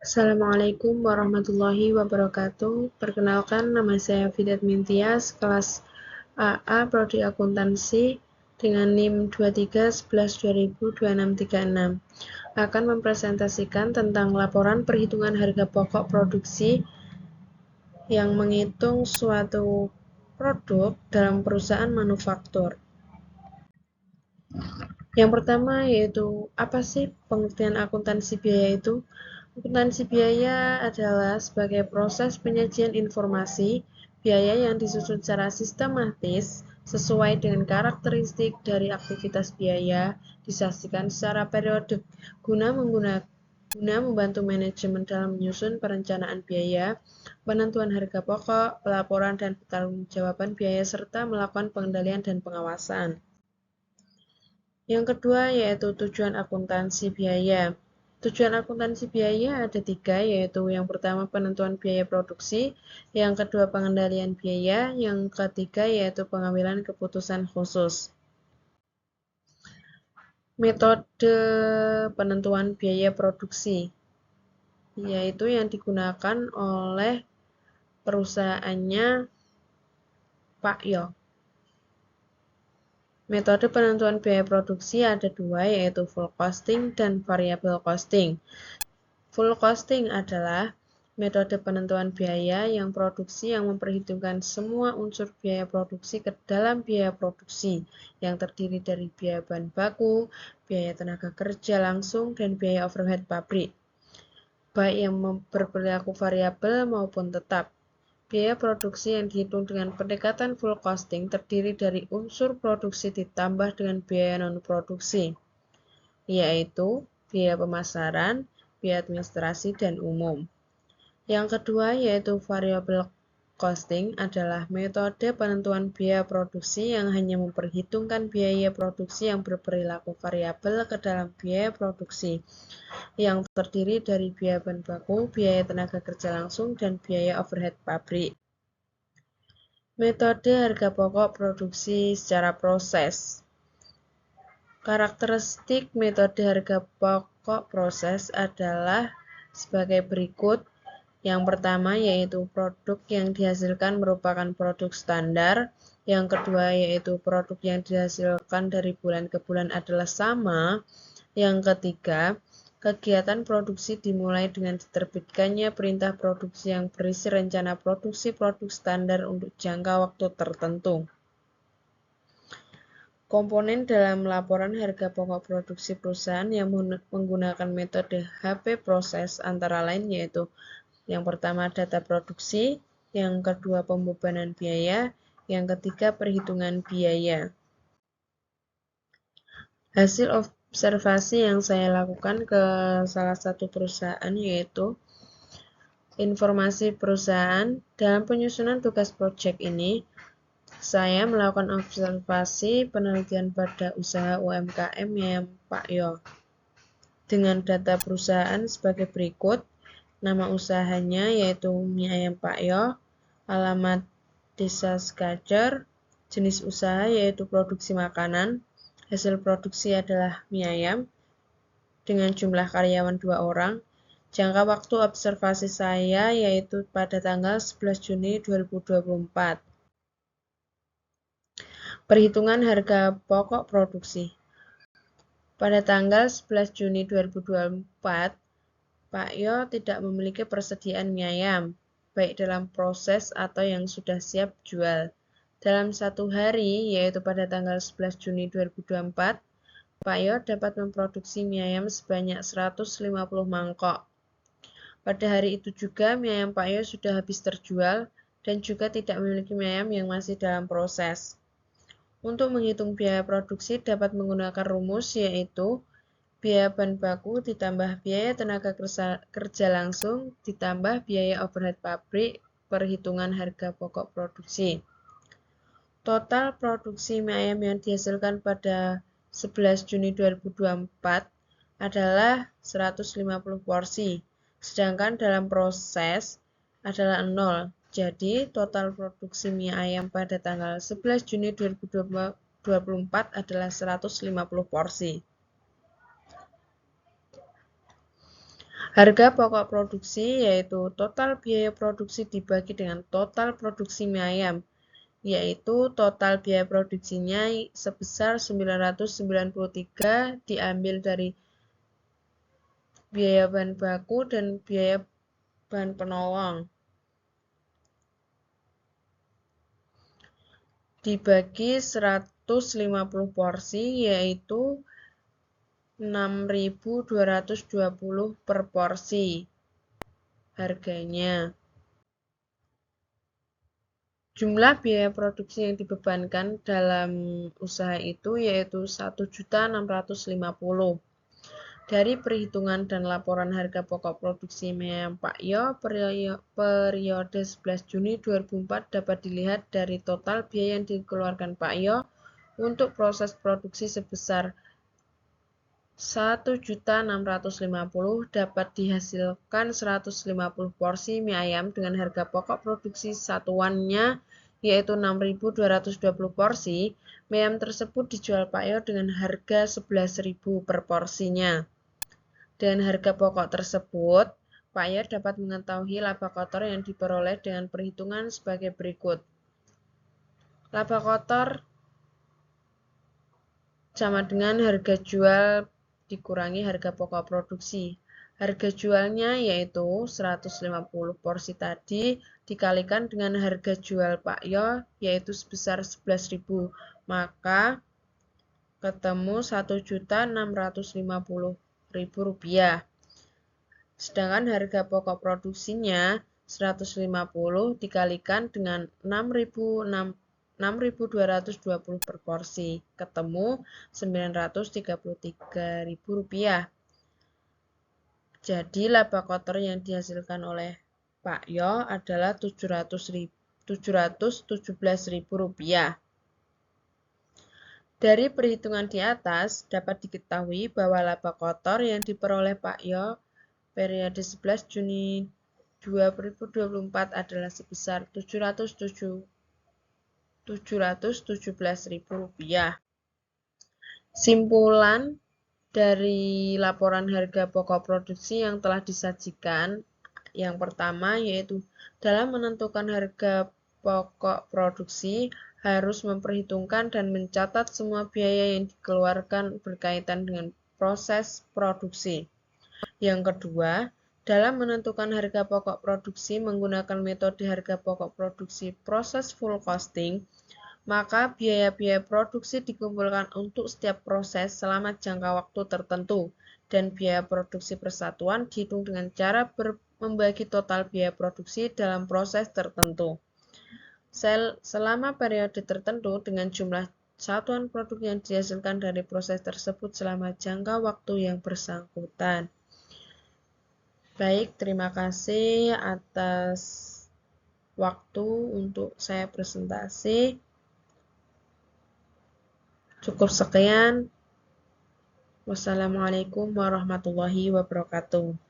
Assalamualaikum warahmatullahi wabarakatuh. Perkenalkan, nama saya Fidat Mintias, kelas AA Prodi Akuntansi dengan NIM 2311202636. Akan mempresentasikan tentang laporan perhitungan harga pokok produksi yang menghitung suatu produk dalam perusahaan manufaktur. Yang pertama yaitu, apa sih pengertian akuntansi biaya itu? Akuntansi biaya adalah sebagai proses penyajian informasi biaya yang disusun secara sistematis sesuai dengan karakteristik dari aktivitas biaya, disajikan secara periodik guna membantu manajemen dalam menyusun perencanaan biaya, penentuan harga pokok, pelaporan dan pertanggungjawaban biaya serta melakukan pengendalian dan pengawasan. Yang kedua yaitu tujuan akuntansi biaya. Tujuan akuntansi biaya ada 3, yaitu yang pertama penentuan biaya produksi, yang kedua pengendalian biaya, yang ketiga yaitu pengambilan keputusan khusus. Metode penentuan biaya produksi, yaitu yang digunakan oleh perusahaannya Pak Yo. Metode penentuan biaya produksi ada 2, yaitu full costing dan variable costing. Full costing adalah metode penentuan biaya yang produksi yang memperhitungkan semua unsur biaya produksi ke dalam biaya produksi yang terdiri dari biaya bahan baku, biaya tenaga kerja langsung, dan biaya overhead pabrik, baik yang berperilaku variabel maupun tetap. Biaya produksi yang dihitung dengan pendekatan full costing terdiri dari unsur produksi ditambah dengan biaya non-produksi, yaitu biaya pemasaran, biaya administrasi, dan umum. Yang kedua yaitu variable costing adalah metode penentuan biaya produksi yang hanya memperhitungkan biaya produksi yang berperilaku variabel ke dalam biaya produksi, yang terdiri dari biaya bahan baku, biaya tenaga kerja langsung, dan biaya overhead pabrik. Metode harga pokok produksi secara proses. Karakteristik metode harga pokok proses adalah sebagai berikut. Yang pertama yaitu produk yang dihasilkan merupakan produk standar. Yang kedua yaitu produk yang dihasilkan dari bulan ke bulan adalah sama. Yang ketiga, kegiatan produksi dimulai dengan diterbitkannya perintah produksi yang berisi rencana produksi produk standar untuk jangka waktu tertentu. Komponen dalam laporan harga pokok produksi perusahaan yang menggunakan metode HP proses antara lain yaitu yang pertama data produksi, yang kedua pembebanan biaya, yang ketiga perhitungan biaya. Hasil observasi yang saya lakukan ke salah satu perusahaan yaitu informasi perusahaan. Dalam penyusunan tugas proyek ini, saya melakukan observasi penelitian pada usaha UMKM yang Pak Yo. Dengan data perusahaan sebagai berikut. Nama usahanya yaitu Mie Ayam Pak Yo, alamat Desa Skajar, jenis usaha yaitu produksi makanan, hasil produksi adalah mie ayam, dengan jumlah karyawan 2 orang. Jangka waktu observasi saya yaitu pada tanggal 11 Juni 2024. Perhitungan harga pokok produksi. Pada tanggal 11 Juni 2024, Pak Yo tidak memiliki persediaan mie ayam, baik dalam proses atau yang sudah siap jual. Dalam satu hari, yaitu pada tanggal 11 Juni 2024, Pak Yo dapat memproduksi mie ayam sebanyak 150 mangkok. Pada hari itu juga, mie ayam Pak Yo sudah habis terjual dan juga tidak memiliki mie ayam yang masih dalam proses. Untuk menghitung biaya produksi dapat menggunakan rumus yaitu biaya bahan baku ditambah biaya tenaga kerja langsung ditambah biaya overhead pabrik, perhitungan harga pokok produksi. Total produksi mie ayam yang dihasilkan pada 11 Juni 2024 adalah 150 porsi, sedangkan dalam proses adalah 0. Jadi, total produksi mie ayam pada tanggal 11 Juni 2024 adalah 150 porsi. Harga pokok produksi yaitu total biaya produksi dibagi dengan total produksi mie ayam, yaitu total biaya produksinya sebesar 993 diambil dari biaya bahan baku dan biaya bahan penolong. Dibagi 150 porsi yaitu 6.220 per porsi harganya. Jumlah biaya produksi yang dibebankan dalam usaha itu yaitu 1.650.000. Dari perhitungan dan laporan harga pokok produksi mie ayam Pak Yo periode 11 Juni 2004 dapat dilihat dari total biaya yang dikeluarkan Pak Yo untuk proses produksi sebesar 1.650.000 dapat dihasilkan 150 porsi mie ayam dengan harga pokok produksi satuannya yaitu 6.220 porsi. Mie ayam tersebut dijual Pak Yo dengan harga 11.000 per porsinya. Dengan harga pokok tersebut, Pak Yo dapat mengetahui laba kotor yang diperoleh dengan perhitungan sebagai berikut. Laba kotor sama dengan harga jual dikurangi harga pokok produksi. Harga jualnya yaitu 150 porsi tadi dikalikan dengan harga jual Pak Yo yaitu sebesar 11.000. Maka ketemu 1.650.000 rupiah. Sedangkan harga pokok produksinya 150 dikalikan dengan 6.220 per porsi, ketemu 933.000 rupiah. Jadi laba kotor yang dihasilkan oleh Pak Yo adalah 717.000 rupiah. Dari perhitungan di atas dapat diketahui bahwa laba kotor yang diperoleh Pak Yo periode 11 Juni 2024 adalah sebesar 717.000 rupiah. Simpulan dari laporan harga pokok produksi yang telah disajikan, yang pertama yaitu dalam menentukan harga pokok produksi harus memperhitungkan dan mencatat semua biaya yang dikeluarkan berkaitan dengan proses produksi. Yang kedua, dalam menentukan harga pokok produksi menggunakan metode harga pokok produksi proses full costing, maka biaya-biaya produksi dikumpulkan untuk setiap proses selama jangka waktu tertentu, dan biaya produksi persatuan dihitung dengan cara membagi total biaya produksi dalam proses tertentu selama periode tertentu dengan jumlah satuan produk yang dihasilkan dari proses tersebut selama jangka waktu yang bersangkutan. Baik, terima kasih atas waktu untuk saya presentasi. Cukup sekian. Wassalamualaikum warahmatullahi wabarakatuh.